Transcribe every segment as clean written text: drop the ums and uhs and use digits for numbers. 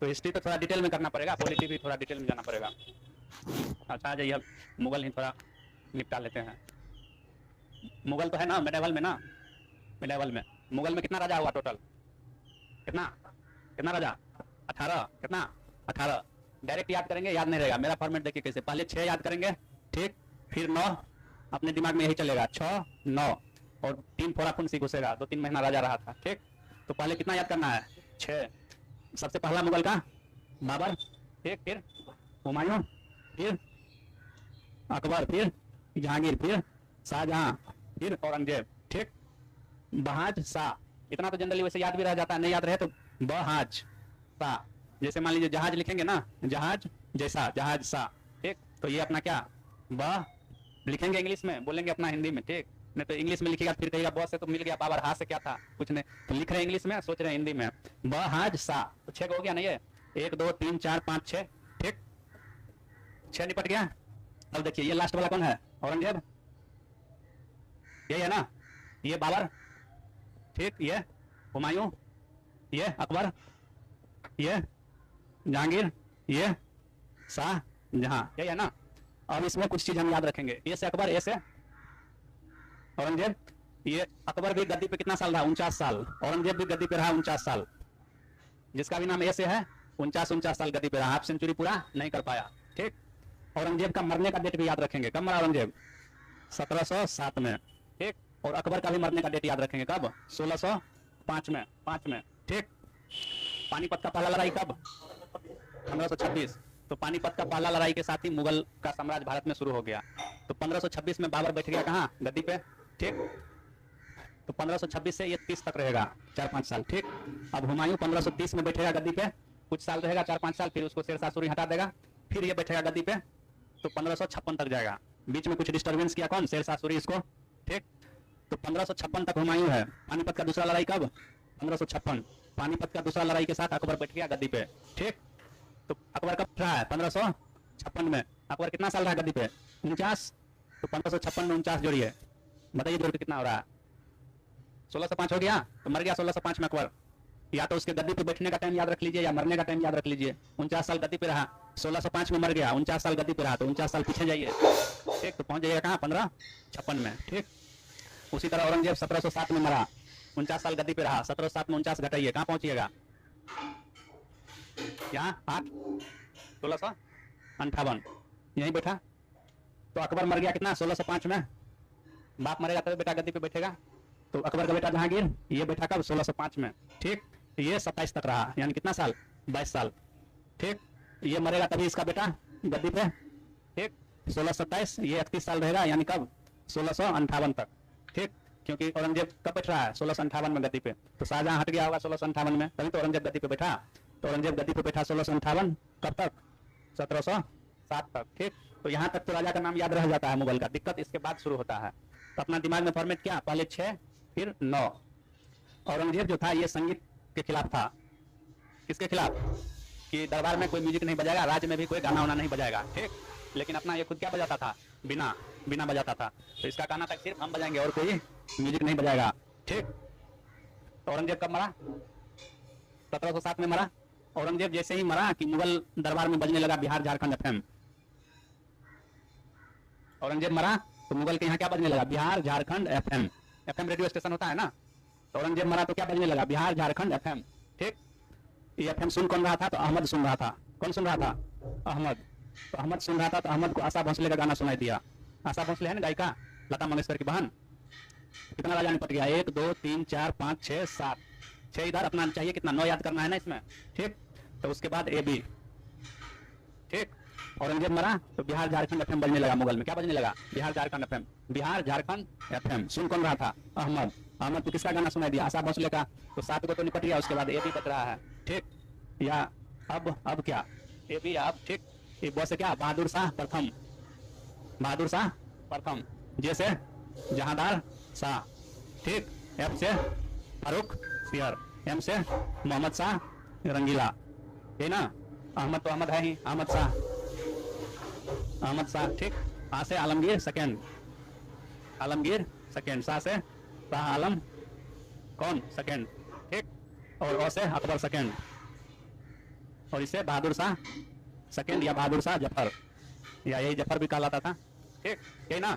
तो हिस्ट्री तो थोड़ा डिटेल में करना पड़ेगा, पॉलिटी भी थोड़ा डिटेल में जाना पड़ेगा। अच्छा आ जाइए, अब मुगल ही थोड़ा निपटा लेते हैं। मुगल तो है ना मिडेवल में ना, मिडेवल में मुगल में कितना राजा हुआ टोटल? कितना कितना राजा? 18। कितना? 18। डायरेक्ट याद करेंगे, याद नहीं रहेगा। मेरा फॉर्मेट देखिए कैसे, पहले 6 याद करेंगे, ठीक, फिर 9, अपने दिमाग में यही चलेगा 6 9, और 3 फोड़ा फुंसी घुसेगा, 2-3 महीना राजा रहा था, ठीक। तो पहले कितना याद करना है? 6। सबसे पहला मुगल का बाबर, ठीक, फिर हुमायूं, फिर अकबर, फिर जहांगीर, फिर शाहजहां, फिर औरंगजेब, ठीक। बहाज शाह, इतना तो जनरली वैसे याद भी रह जाता है, नहीं याद रहे तो बहाज शाह। जैसे मान लीजिए जहाज लिखेंगे ना, जहाज जैसा जहाज शाह, ठीक। तो ये अपना क्या ब लिखेंगे इंग्लिश में, बोलेंगे अपना हिंदी में, ठीक। नहीं तो इंग्लिश में लिखेगा, फिर कहेगा बॉस से तो मिल गया, बाबर हाथ से क्या था, कुछ नहीं, तो लिख रहे हैं इंग्लिश में, सोच रहे हैं हिंदी में। बहाज शाह, तो 6 हो गया ना ये, 1 2 3 4 5 6, ठीक। 6 निपट गया। अब देखिए ये लास्ट वाला कौन है? औरंगजेब, यही है ना, ये बाबर, ठीक, ये हुमायूं, ये अकबर, ये जहांगीर, ये शाहजहां, यही है ना। अब इसमें कुछ चीज हम याद रखेंगे, ये से अकबर, ए से औरंगजेब। ये अकबर भी गद्दी पे कितना साल रहा? 49 साल। औरंगजेब भी गद्दी पे रहा 49 साल। जिसका भी नाम ए से है 49 साल गद्दी पे रहा, हाफ सेंचुरी पूरा नहीं कर पाया, ठीक। औरंगजेब का मरने का डेट भी याद रखेंगे, कब मरा औरंगजेब? 1707 में, ठीक। और अकबर का भी मरने का डेट याद रखेंगे, कब? 1605 में, 5 में, ठीक। पानीपत का पहला लड़ाई कब? 1526। तो पानीपत का पहला लड़ाई के साथ ही मुगल का साम्राज्य भारत में शुरू हो गया। तो 1526 में बाबर बैठ गया कहाँ? गद्दी पे, ठीक। तो 1526 से ये 30 तक रहेगा, 4-5 साल, ठीक। अब हुमायूं 1530 में बैठेगा गद्दी पे, कुछ साल रहेगा, 4-5 साल, फिर उसको शेरशाह सूरी हटा देगा, फिर ये बैठेगा गद्दी पे, तो 1556 तक जाएगा। बीच में कुछ डिस्टर्बेंस किया कौन? शेरशाह सूरी इसको, ठीक। तो 1556 तक हुमायूं है। पानीपत का दूसरा लड़ाई कब? 1556। पानीपत का दूसरा लड़ाई के साथ अकबर बैठ गया गद्दी पे, ठीक। तो अकबर कब रहा है? 1556 में। अकबर कितना साल रहा गद्दी पे? 49। तो 1556 में 49 जोड़िए, बताइए जोड़ के कितना हो रहा है? 1605 हो गया, तो मर गया 1605 में अकबर। या तो उसके गद्दी पे बैठने का टाइम याद रख लीजिए, या मरने का टाइम याद रख लीजिए। 49 साल गद्दी पे रहा, 1605 में मर गया, 49 साल गद्दी पे रहा, तो 49 साल पीछे जाइए, ठीक। तो पहुंच जाइएगा कहाँ? 1556 में, ठीक। उसी तरह औरंगजेब 1707 में मरा, 49 साल गद्दी पे रहा, 1707 में 49 घटाइए, कहाँ पहुंचिएगा? यहाँ 8, 1658, यहीं बैठा। तो अकबर मर गया कितना? 1605 में। बाप मरेगा तब बेटा गद्दी पे बैठेगा। तो अकबर का बेटा जहांगीर, ये बैठा कब? 1605 में, ठीक। ये 27 तक रहा, यानी कितना साल? 22 साल, ठीक। ये मरेगा तभी इसका बेटा गद्दी पे, ठीक। 1627, ये 31 साल रहेगा, यानी कब? 1658 तक, ठीक। क्योंकि औरंगजेब कब बैठ रहा है? 1658 में गद्दी पे। तो शाहजहां हट गया होगा 1658 में, तभी तो औरंगजेब गद्दी पे बैठा। तो औरंगजेब गद्दी पे बैठा 1658, कब तक? 1707 तक, ठीक। तो यहाँ तक तो राजा का नाम याद रह जाता है मुगल का। दिक्कत इसके बाद शुरू होता है। तो अपना दिमाग में फॉर्मेट क्या? पहले 6, फिर 9। औरंगजेब जो था ये संगीत के खिलाफ था। किसके खिलाफ? कि दरबार में कोई म्यूजिक नहीं बजाएगा, राज्य में भी कोई गाना वाना नहीं बजाएगा, ठीक। लेकिन अपना ये खुद क्या बजाता था? बिना बिना बजाता था। तो इसका कहना था सिर्फ हम बजाएंगे और कोई म्यूजिक नहीं बजाएगा, ठीक। तो औरंगजेब कब मरा? 1707 में मरा। औरंगजेब जैसे ही मरा कि मुगल दरबार में बजने लगा बिहार झारखंड एफएम। औरंगजेब मरा तो मुगल के यहाँ क्या बजने लगा? Bihar Jharkhand FM. FM radio station होता है ना। तो औरंगजेब मरा तो क्या बजने लगा? बिहार झारखंड एफएम, ठीक। ये एफएम सुन कौन रहा था? तो अहमद सुन रहा था। कौन सुन रहा था? अहमद। तो अहमद सुन रहा था, तो अहमद को आशा भोसले का गाना सुनाई दिया। आशा भोसले है ना गायिका, लता मंगेशकर की बहन। कितना राजा निपट गया? 1 2 3 4 5 6 7। 6 इधर अपना चाहिए, कितना? 9 याद करना है ना इसमें, ठीक। तो उसके बाद ए बी, ठीक। औरंगजेब मरा तो बिहार झारखंड एफएम बजने लगा मुगल में। क्या बजने लगा? बिहार झारखंड एफएम। बिहार झारखंड एफएम सुन कौन रहा था? अहमद। अहमद को किसका गाना सुनाई दिया? आशा भोसले का। तो 7 को तो निपट गया, उसके बाद ए बी बच रहा है, ठीक। या अब क्या? ए बी अब, ठीक। ये बॉस से क्या? बहादुर शाह प्रथम। बहादुर शाह प्रथम। जैसे जहांदार शाह, ठीक। एफ से फारूक पियर, एम से मोहम्मद शाह रंगीला, है ना। अहमद तो अहमद है ही, अहमद शाह, अहमद शाह, ठीक। आ से आलमगीर सेकेंड, आलमगीर सेकेंड। शाह से शाह आलम कौन? सेकेंड, ठीक। और ओ से अकबर सेकेंड। और इसे बहादुर शाह सेकेंड या बहादुर शाह जफर, या यही जफर भी कहलाता था। ठीक, यही ना।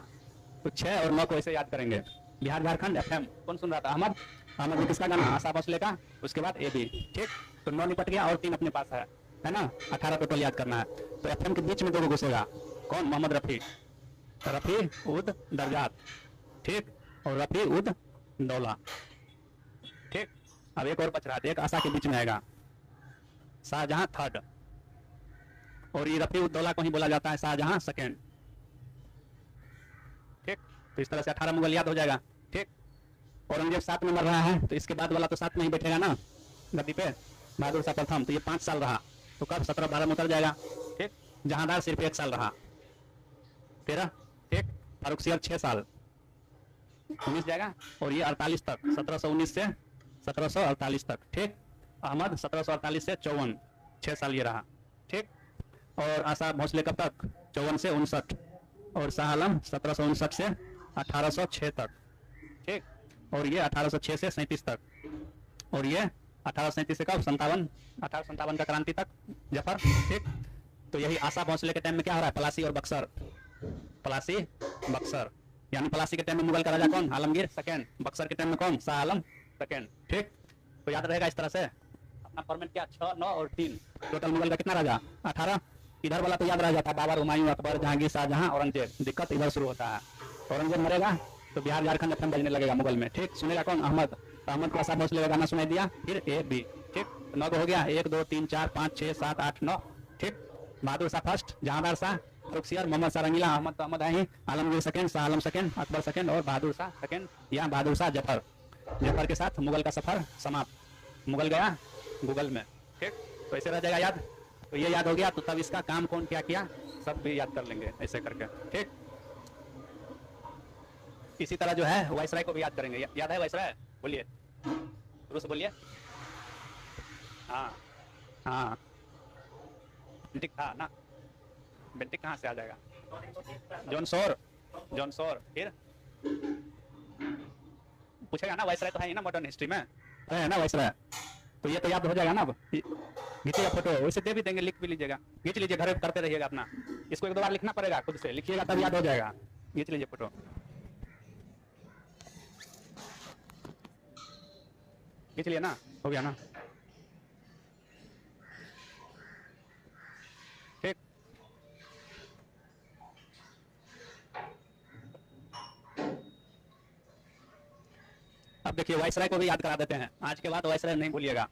तो 6 और 9 को ऐसे याद करेंगे। बिहार झारखंड एफएम कौन सुन रहा था? अहमद। अहमद में किसका गाना? आशा भोसले का। उसके बाद ए बी। ठीक, तो 9 निपट गया और 3 अपने पास है ना। 18 टोटल याद करना है। तो एफएम के बीच में 2 घुसेगा। कौन? मोहम्मद रफी। रफी उद दरजात। ठीक, और रफी उद दौला। ठीक, अब एक और बच रहा था, एक आशा के बीच में आएगा, शाहजहां थर्ड। और ये रफी उद दौला को ही बोला जाता है शाहजहां सेकेंड। ठीक, तो इस तरह से 18 मुगल याद हो जाएगा। ठीक, औरंगजेब 7 में मर रहा है, तो इसके बाद वाला तो 7 में ही बैठेगा ना गद्दी पे, बहादुर शाह प्रथम। तो ये 5 साल रहा, तो कब 17-12 में उतर जाएगा। ठीक, जहांदार सिर्फ 1 साल रहा, 13। ठीक, फारुखसियर 6 साल, 19 जाएगा। और ये 48 तक, 1719 से 1748 तक। ठीक, अहमद 1748 से 54, 6 साल ये रहा। ठीक, और आशा भोसले कब तक? 54 से 59। और शाह आलम 1759 से 1806 तक। ठीक, और ये 1806 से 37 तक। और ये 1837 से कब? 57, 1857 का क्रांति तक जफर। ठीक, तो यही आशा भोसले के टाइम में क्या हो रहा है? पलासी और बक्सर, पलासी बक्सर। यानी पलासी के टाइम में मुगल का राजा कौन? आलमगीर सेकेंड। बक्सर के टाइम में कौन? शाह आलम सेकेंड। ठीक, तो याद रहेगा इस तरह से। अपना फॉर्मेट क्या? 6, 9 और 3। टोटल मुगल का कितना राजा? 18। इधर वाला तो याद रह जाता है, बाबर, हुमायूं, अकबर, जहांगीर, शाहजहां, औरंगजेब। दिक्कत इधर शुरू होता है, औरंगजेब मरेगा तो बिहार झारखंड एफएम बजने लगेगा मुगल में। ठीक, सुनेगा कौन? अहमद। तो अहमद को आशा भोसले का गाना सुनाई दिया, फिर ए बी। ठीक, 9 हो गया, 1 2 3 4 5 6 7 8 9। ठीक, बहादुर शाह फर्स्ट, जहांदार शाह, फारुखसियर, मोहम्मद शाह रंगीला, अहमद तो अहमद है ही, Alamgir second, Shah Alam second, Akbar second, और बहादुर शाह सेकेंड या बहादुर शाह जफर। जफर के साथ मुगल का सफर समाप्त। मुगल गया गूगल में। ठीक, तो ऐसे रह जाएगा याद। तो ये याद हो गया, तो तब इसका काम कौन क्या किया सब भी याद कर लेंगे ऐसे करके। ठीक, इसी तरह जो है वायसराय को भी याद करेंगे। याद है वायसराय? बोलिए, शुरू से बोलिए। हाँ हाँ, बेंटिक था ना। बेंटिक कहाँ से आ जाएगा? जॉन सोर, जॉन सोर। फिर पूछेगा ना, वायसराय तो है ही ना मॉडर्न हिस्ट्री में, है ना वायसराय। तो ये तो याद हो जाएगा ना। अब खींचिएगा फोटो, वैसे दे भी देंगे, लिख भी लीजिएगा, खींच लीजिए, घर करते रहिएगा अपना। इसको 1-2 बार लिखना पड़ेगा, खुद से लिखिएगा तब याद हो जाएगा। खींच लीजिए फोटो, खींच लिया ना, हो गया ना। ठीक, अब देखिए वायसराय को भी याद करा देते हैं। आज के बाद वायसराय नहीं भूलिएगा।